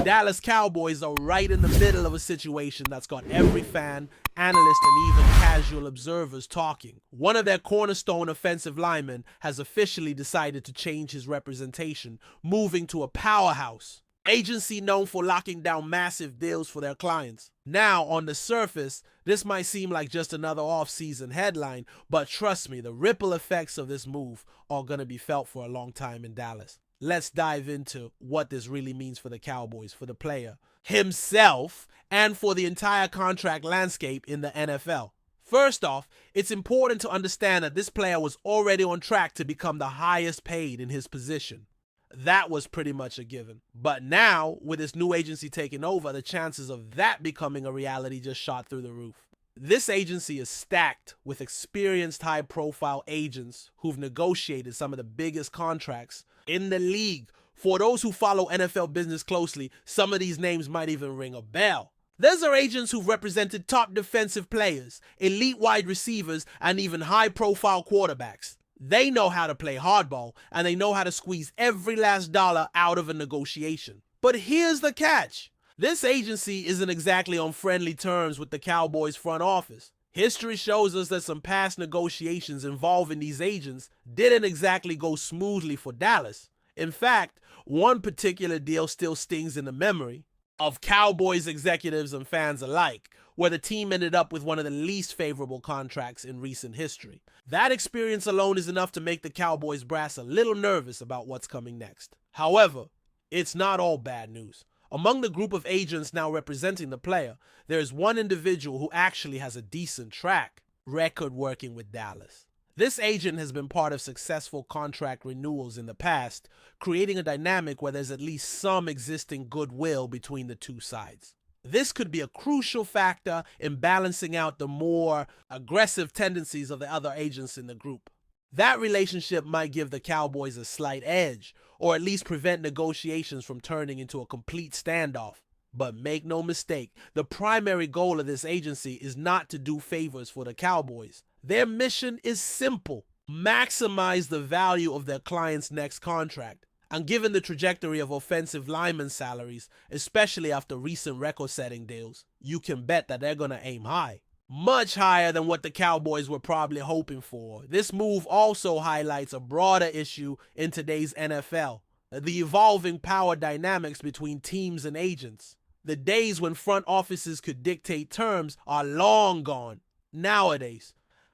The Dallas Cowboys are right in the middle of a situation that's got every fan, analyst, and even casual observers talking. One of their cornerstone offensive linemen has officially decided to change his representation, moving to a powerhouse agency known for locking down massive deals for their clients. Now, on the surface, this might seem like just another off-season headline, but trust me, the ripple effects of this move are going to be felt for a long time in Dallas. Let's dive into what this really means for the Cowboys, for the player himself, and for the entire contract landscape in the NFL. First off, it's important to understand that this player was already on track to become the highest paid in his position. That was pretty much a given. But now, with this new agency taking over, the chances of that becoming a reality just shot through the roof. This agency is stacked with experienced high-profile agents who've negotiated some of the biggest contracts in the league. For those who follow NFL business closely, some of these names might even ring a bell. Those are agents who've represented top defensive players, elite wide receivers, and even high-profile quarterbacks. They know how to play hardball, and they know how to squeeze every last dollar out of a negotiation. But here's the catch. This agency isn't exactly on friendly terms with the Cowboys front office. History shows us that some past negotiations involving these agents didn't exactly go smoothly for Dallas. In fact, one particular deal still stings in the memory of Cowboys executives and fans alike, where the team ended up with one of the least favorable contracts in recent history. That experience alone is enough to make the Cowboys brass a little nervous about what's coming next. However, it's not all bad news. Among the group of agents now representing the player, there is one individual who actually has a decent track record working with Dallas. This agent has been part of successful contract renewals in the past, creating a dynamic where there's at least some existing goodwill between the two sides. This could be a crucial factor in balancing out the more aggressive tendencies of the other agents in the group. That relationship might give the Cowboys a slight edge, or at least prevent negotiations from turning into a complete standoff. But make no mistake, the primary goal of this agency is not to do favors for the Cowboys. Their mission is simple: maximize the value of their client's next contract. And given the trajectory of offensive lineman salaries, especially after recent record-setting deals, you can bet that they're going to aim high. Much higher than what the Cowboys were probably hoping for. This move also highlights a broader issue in today's NFL: the evolving power dynamics between teams and agents. The days when front offices could dictate terms are long gone. Nowadays,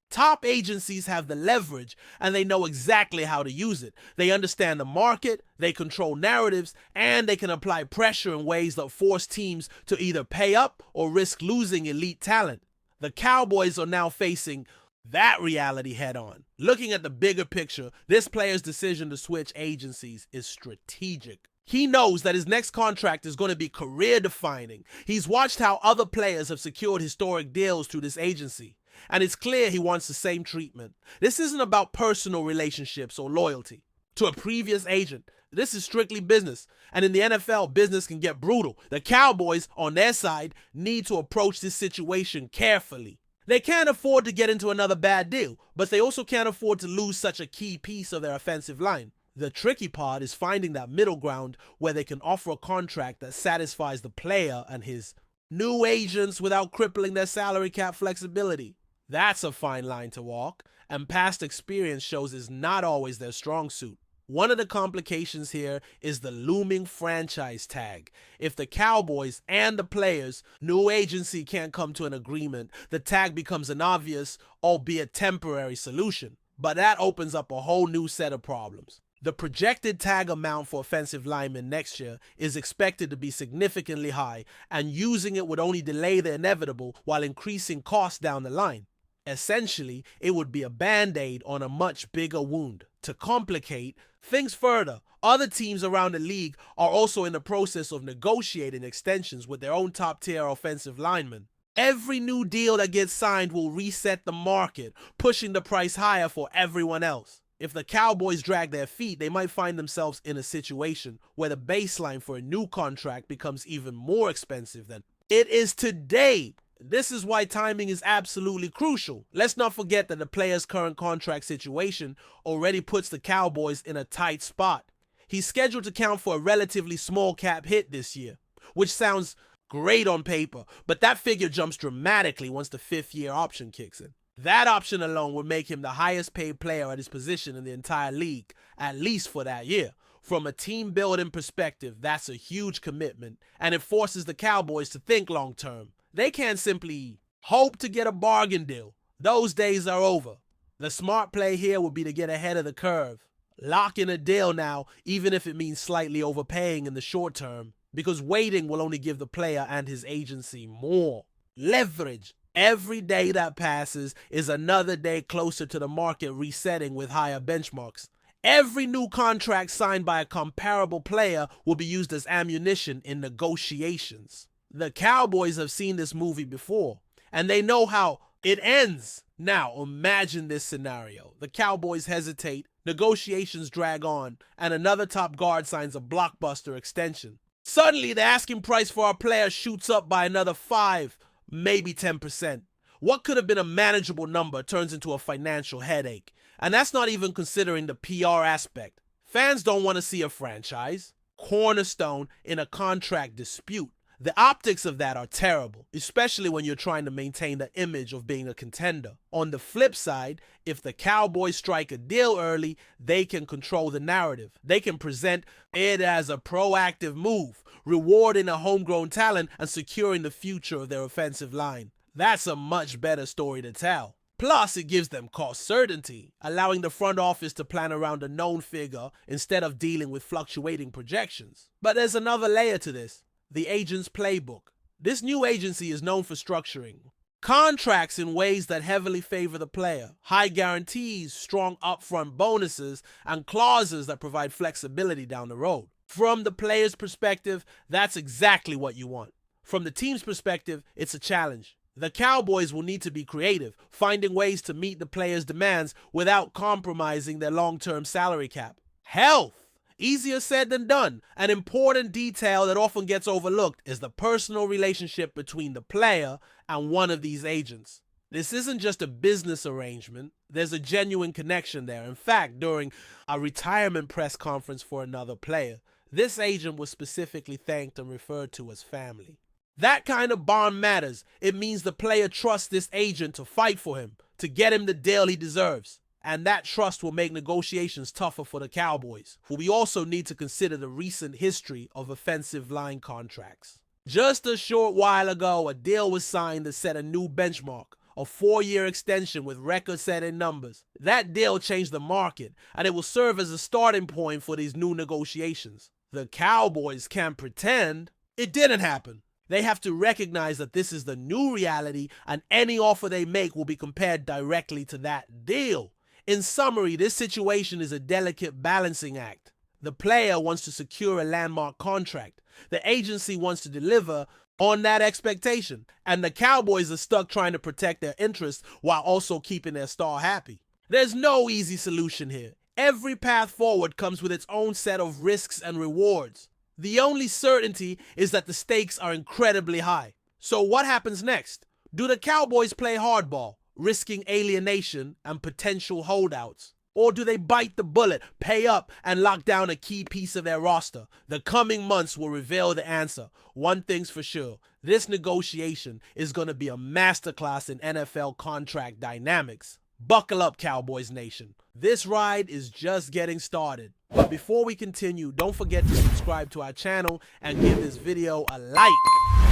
top agencies have the leverage, and they know exactly how to use it. They understand the market, they control narratives, and they can apply pressure in ways that force teams to either pay up or risk losing elite talent. The Cowboys are now facing that reality head-on. Looking at the bigger picture, this player's decision to switch agencies is strategic. He knows that his next contract is going to be career-defining. He's watched how other players have secured historic deals through this agency, and it's clear he wants the same treatment. This isn't about personal relationships or loyalty to a previous agent. This is strictly business, and in the NFL, business can get brutal. The Cowboys, on their side, need to approach this situation carefully. They can't afford to get into another bad deal, but they also can't afford to lose such a key piece of their offensive line. The tricky part is finding that middle ground where they can offer a contract that satisfies the player and his new agents without crippling their salary cap flexibility. That's a fine line to walk, and past experience shows is not always their strong suit. One of the complications here is the looming franchise tag. If the Cowboys and the players' new agency can't come to an agreement, the tag becomes an obvious, albeit temporary, solution. But that opens up a whole new set of problems. The projected tag amount for offensive linemen next year is expected to be significantly high, and using it would only delay the inevitable while increasing costs down the line. Essentially, it would be a band-aid on a much bigger wound. To complicate things further, other teams around the league are also in the process of negotiating extensions with their own top-tier offensive linemen. Every new deal that gets signed will reset the market, pushing the price higher for everyone else. If the Cowboys drag their feet, they might find themselves in a situation where the baseline for a new contract becomes even more expensive than it is today. This is why timing is absolutely crucial. Let's not forget that the player's current contract situation already puts the Cowboys in a tight spot. He's scheduled to count for a relatively small cap hit this year, which sounds great on paper, but that figure jumps dramatically once the 5th-year option kicks in. That option alone would make him the highest paid player at his position in the entire league, at least for that year. From a team building perspective, that's a huge commitment, and it forces the Cowboys to think long term. They can't simply hope to get a bargain deal. Those days are over. The smart play here would be to get ahead of the curve. Lock in a deal now, even if it means slightly overpaying in the short term, because waiting will only give the player and his agency more leverage. Every day that passes is another day closer to the market resetting with higher benchmarks. Every new contract signed by a comparable player will be used as ammunition in negotiations. The Cowboys have seen this movie before, and they know how it ends. Now, imagine this scenario. The Cowboys hesitate, negotiations drag on, and another top guard signs a blockbuster extension. Suddenly, the asking price for our player shoots up by another 5, maybe 10%. What could have been a manageable number turns into a financial headache. And that's not even considering the PR aspect. Fans don't want to see a franchise cornerstone in a contract dispute. The optics of that are terrible, especially when you're trying to maintain the image of being a contender. On the flip side, if the Cowboys strike a deal early, they can control the narrative. They can present it as a proactive move, rewarding a homegrown talent and securing the future of their offensive line. That's a much better story to tell. Plus, it gives them cost certainty, allowing the front office to plan around a known figure instead of dealing with fluctuating projections. But there's another layer to this. The agent's playbook. This new agency is known for structuring contracts in ways that heavily favor the player. High guarantees, strong upfront bonuses, and clauses that provide flexibility down the road. From the player's perspective, that's exactly what you want. From the team's perspective, it's a challenge. The Cowboys will need to be creative, finding ways to meet the players' demands without compromising their long-term salary cap. Health. Easier said than done. An important detail that often gets overlooked is the personal relationship between the player and one of these agents. This isn't just a business arrangement. There's a genuine connection there. In fact, during a retirement press conference for another player, this agent was specifically thanked and referred to as family. That kind of bond matters. It means the player trusts this agent to fight for him, to get him the deal he deserves. And that trust will make negotiations tougher for the Cowboys. But we also need to consider the recent history of offensive line contracts. Just a short while ago, a deal was signed that set a new benchmark, a 4-year extension with record-setting numbers. That deal changed the market, and it will serve as a starting point for these new negotiations. The Cowboys can't pretend it didn't happen. They have to recognize that this is the new reality, and any offer they make will be compared directly to that deal. In summary, this situation is a delicate balancing act. The player wants to secure a landmark contract. The agency wants to deliver on that expectation. And the Cowboys are stuck trying to protect their interests while also keeping their star happy. There's no easy solution here. Every path forward comes with its own set of risks and rewards. The only certainty is that the stakes are incredibly high. So what happens next? Do the Cowboys play hardball, risking alienation and potential holdouts? Or do they bite the bullet, pay up, and lock down a key piece of their roster? The coming months will reveal the answer. One thing's for sure, this negotiation is going to be a masterclass in NFL contract dynamics. Buckle up, Cowboys Nation. This ride is just getting started. But before we continue, don't forget to subscribe to our channel and give this video a like.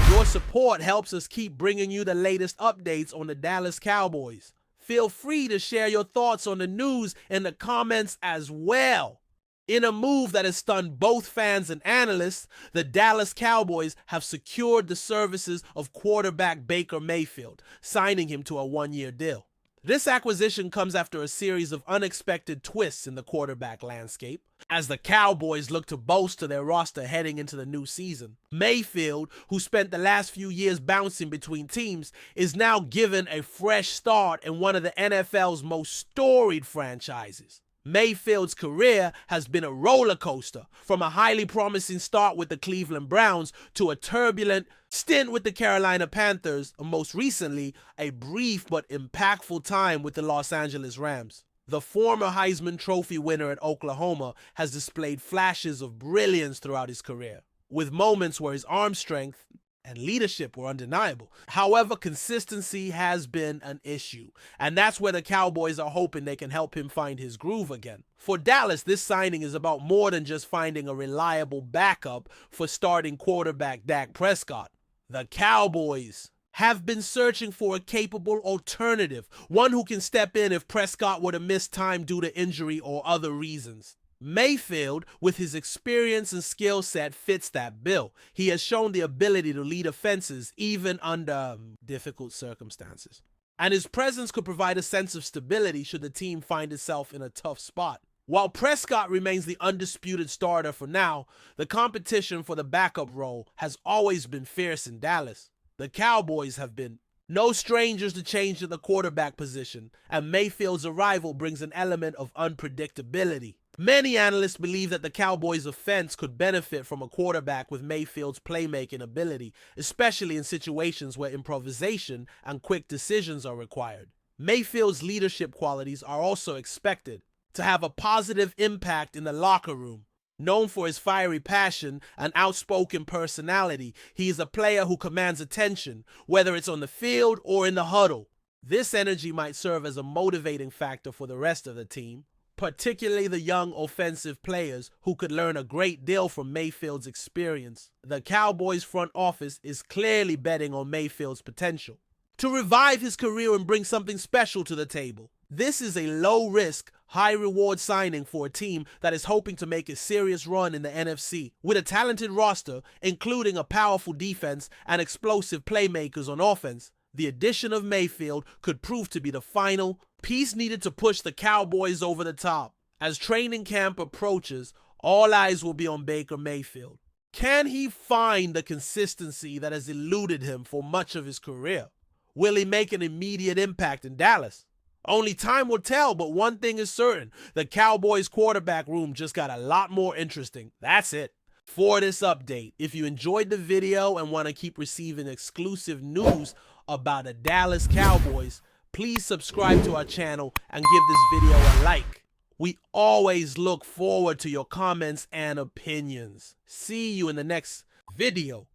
Your support helps us keep bringing you the latest updates on the Dallas Cowboys. Feel free to share your thoughts on the news in the comments as well. In a move that has stunned both fans and analysts, the Dallas Cowboys have secured the services of quarterback Baker Mayfield, signing him to a 1-year deal. This acquisition comes after a series of unexpected twists in the quarterback landscape, as the Cowboys look to bolster their roster heading into the new season. Mayfield, who spent the last few years bouncing between teams, is now given a fresh start in one of the NFL's most storied franchises. Mayfield's career has been a roller coaster, from a highly promising start with the Cleveland Browns to a turbulent stint with the Carolina Panthers, and most recently, a brief but impactful time with the Los Angeles Rams. The former Heisman Trophy winner at Oklahoma has displayed flashes of brilliance throughout his career. with moments where his arm strength and leadership were undeniable. However, consistency has been an issue, and that's where the Cowboys are hoping they can help him find his groove again. For Dallas, this signing is about more than just finding a reliable backup for starting quarterback Dak Prescott. The Cowboys have been searching for a capable alternative, one who can step in if Prescott were to miss time due to injury or other reasons. Mayfield, with his experience and skill set, fits that bill. He has shown the ability to lead offenses even under difficult circumstances. And his presence could provide a sense of stability should the team find itself in a tough spot. While Prescott remains the undisputed starter for now, the competition for the backup role has always been fierce in Dallas. The Cowboys have been no strangers to change in the quarterback position, and Mayfield's arrival brings an element of unpredictability. Many analysts believe that the Cowboys' offense could benefit from a quarterback with Mayfield's playmaking ability, especially in situations where improvisation and quick decisions are required. Mayfield's leadership qualities are also expected to have a positive impact in the locker room. Known for his fiery passion and outspoken personality, he is a player who commands attention, whether it's on the field or in the huddle. This energy might serve as a motivating factor for the rest of the team, particularly the young offensive players who could learn a great deal from Mayfield's experience. The Cowboys front office is clearly betting on Mayfield's potential to revive his career and bring something special to the table. This is a low-risk, high-reward signing for a team that is hoping to make a serious run in the NFC. With a talented roster, including a powerful defense and explosive playmakers on offense, the addition of Mayfield could prove to be the final piece needed to push the Cowboys over the top. As training camp approaches, all eyes will be on Baker Mayfield. Can he find the consistency that has eluded him for much of his career? Will he make an immediate impact in Dallas? Only time will tell, but one thing is certain. The Cowboys quarterback room just got a lot more interesting. That's it. For this update, if you enjoyed the video and want to keep receiving exclusive news about the Dallas Cowboys, please subscribe to our channel and give this video a like. We always look forward to your comments and opinions. See you in the next video.